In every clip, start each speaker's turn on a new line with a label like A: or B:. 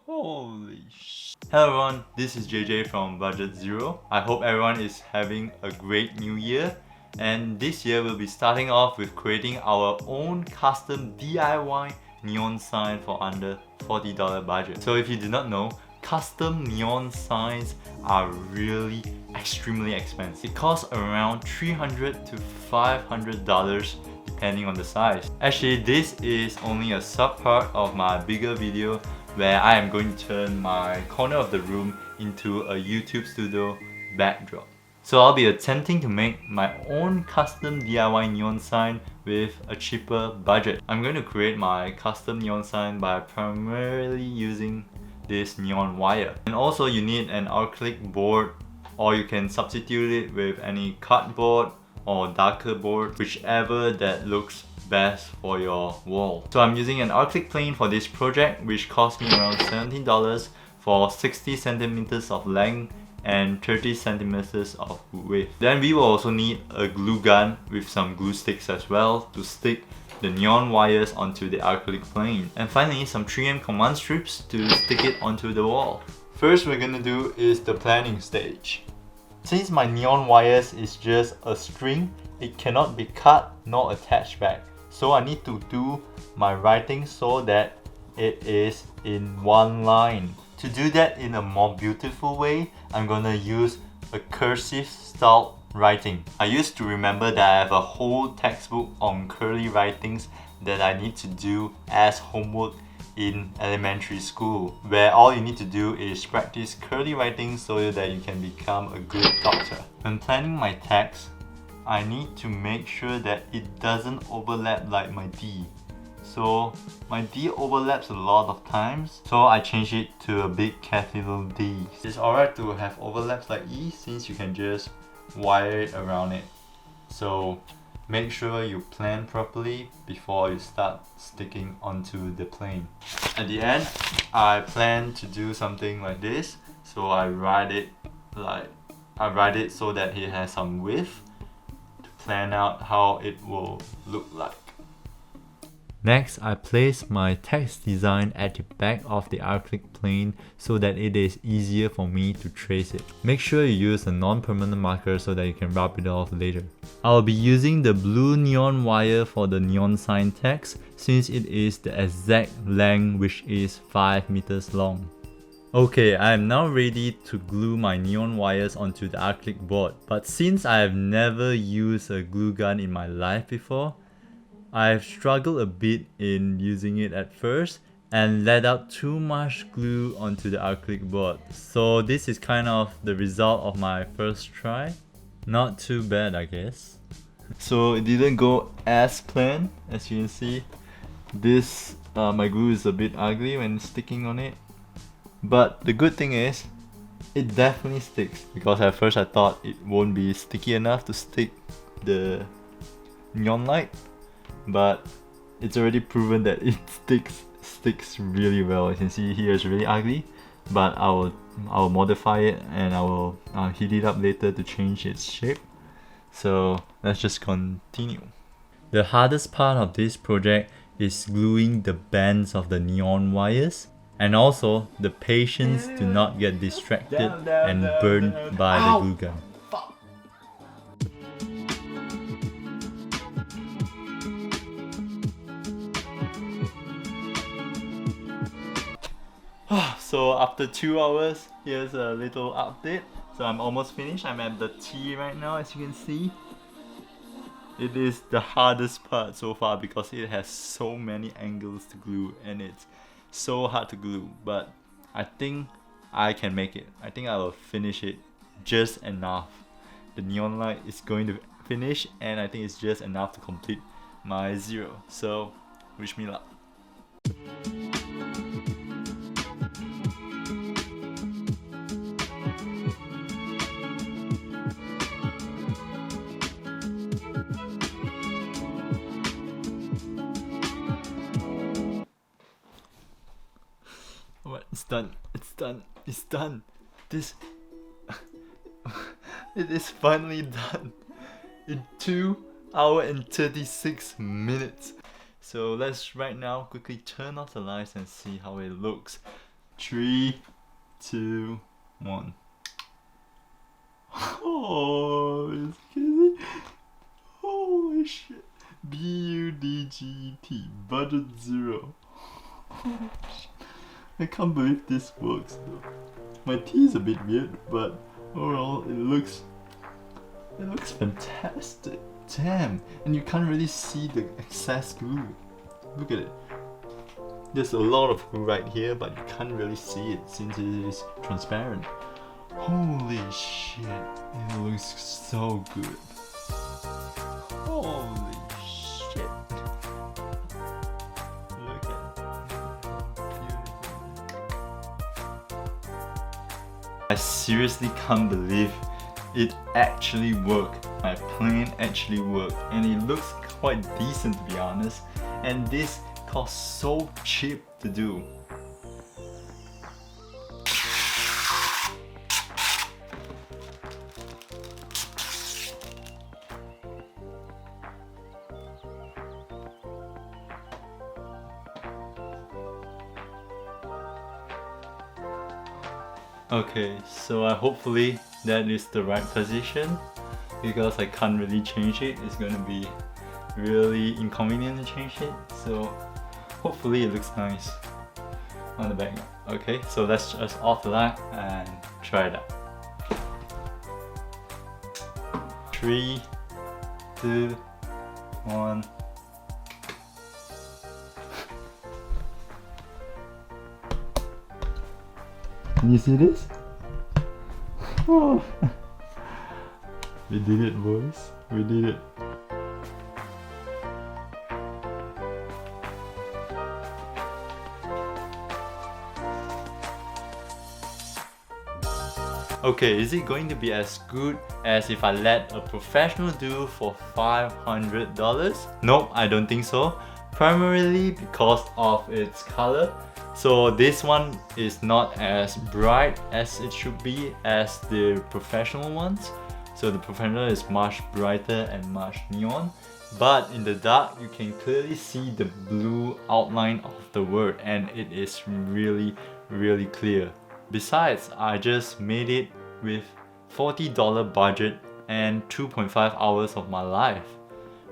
A: Holy sh! Hello everyone, this is JJ from Budget Zero. I hope everyone is having a great new year. And this year we'll be starting off with creating our own custom DIY neon sign for under $40 budget. So if you do not know, custom neon signs are really extremely expensive. It costs around $300 to $500 depending on the size. Actually, this is only a sub part of my bigger video where I am going to turn my corner of the room into a YouTube studio backdrop. So I'll be attempting to make my own custom DIY neon sign with a cheaper budget. I'm going to create my custom neon sign by primarily using this neon wire. And also you need an acrylic board, or you can substitute it with any cardboard or darker board, whichever that looks best for your wall. So I'm using an acrylic plane for this project, which cost me around $17 for 60 centimeters of length and 30 centimeters of width. Then we will also need a glue gun with some glue sticks as well to stick the neon wires onto the acrylic plane. And finally, some 3M command strips to stick it onto the wall. First we're gonna do is the planning stage. Since my neon wires is just a string, it cannot be cut nor attached back. So I need to do my writing so that it is in one line. To do that in a more beautiful way, I'm gonna use a cursive style writing. I used to remember that I have a whole textbook on curly writings that I need to do as homework in elementary school, where all you need to do is practice curly writing so that you can become a good doctor. When planning my text, I need to make sure that it doesn't overlap like my D. So my D overlaps a lot of times, so I change it to a big capital D. It's alright to have overlaps like E since you can just wire it around it. So make sure you plan properly before you start sticking onto the plane. At the end, I plan to do something like this. So I write it so that it has some width to plan out how it will look like. Next, I place my text design at the back of the acrylic plane so that it is easier for me to trace it. Make sure you use a non-permanent marker so that you can rub it off later. I'll be using the blue neon wire for the neon sign text since it is the exact length, which is 5 meters long. Okay, I am now ready to glue my neon wires onto the acrylic board, but since I have never used a glue gun in my life before, I've struggled a bit in using it at first and let out too much glue onto the acrylic board. So this is kind of the result of my first try. Not too bad, I guess. So it didn't go as planned. As you can see, this my glue is a bit ugly when sticking on it. But the good thing is, it definitely sticks, because at first I thought it won't be sticky enough to stick the neon light. But it's already proven that it sticks really well. You can see here it's really ugly, but I'll modify it and I'll heat it up later to change its shape. So let's just continue. The hardest part of this project is gluing the bands of the neon wires, and also the patience to not get distracted and burned by the glue gun. So after 2 hours, here's a little update. So I'm almost finished. I'm at the T right now, as you can see. It is the hardest part so far because it has so many angles to glue and it's so hard to glue. But I think I can make it. I think I will finish it just enough. The neon light is going to finish and I think it's just enough to complete my zero. So wish me luck. It's done. It's done. It's done. This it is finally done in 2 hours and 36 minutes. So let's right now quickly turn off the lights and see how it looks. 3, 2, 1. Oh, it's crazy. Holy shit. BUDGT, budget zero. Oh, shit. I can't believe this works though. My tea is a bit weird, but overall it looks fantastic. Damn, and you can't really see the excess glue. Look at it. There's a lot of glue right here, but you can't really see it since it is transparent. Holy shit, it looks so good. Holy shit. Look at it. Beautiful. I seriously can't believe it actually worked. My plan actually worked, and it looks quite decent to be honest. And this cost so cheap to do. Okay, so hopefully that is the right position, because I can't really change it. It's gonna be really inconvenient to change it, so hopefully it looks nice on the back. Okay, so let's just off the light and try it out. 3, 2, 1. Can you see this? Oh. We did it, boys. We did it. Okay, is it going to be as good as if I let a professional do for $500? Nope, I don't think so. Primarily because of its color. So this one is not as bright as it should be as the professional ones. So the professional is much brighter and much neon. But in the dark, you can clearly see the blue outline of the word, and it is really, really clear. Besides, I just made it with $40 budget and 2.5 hours of my life,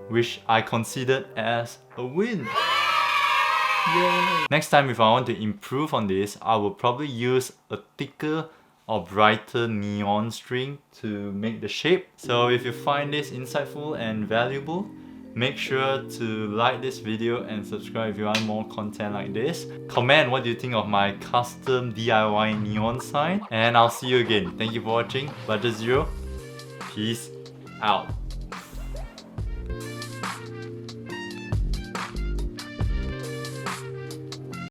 A: which I considered as a win. Yay! Next time, if I want to improve on this, I will probably use a thicker or brighter neon string to make the shape. So if you find this insightful and valuable, make sure to like this video and subscribe if you want more content like this. Comment what do you think of my custom DIY neon sign, and I'll see you again. Thank you for watching. Budget Zero. Peace out.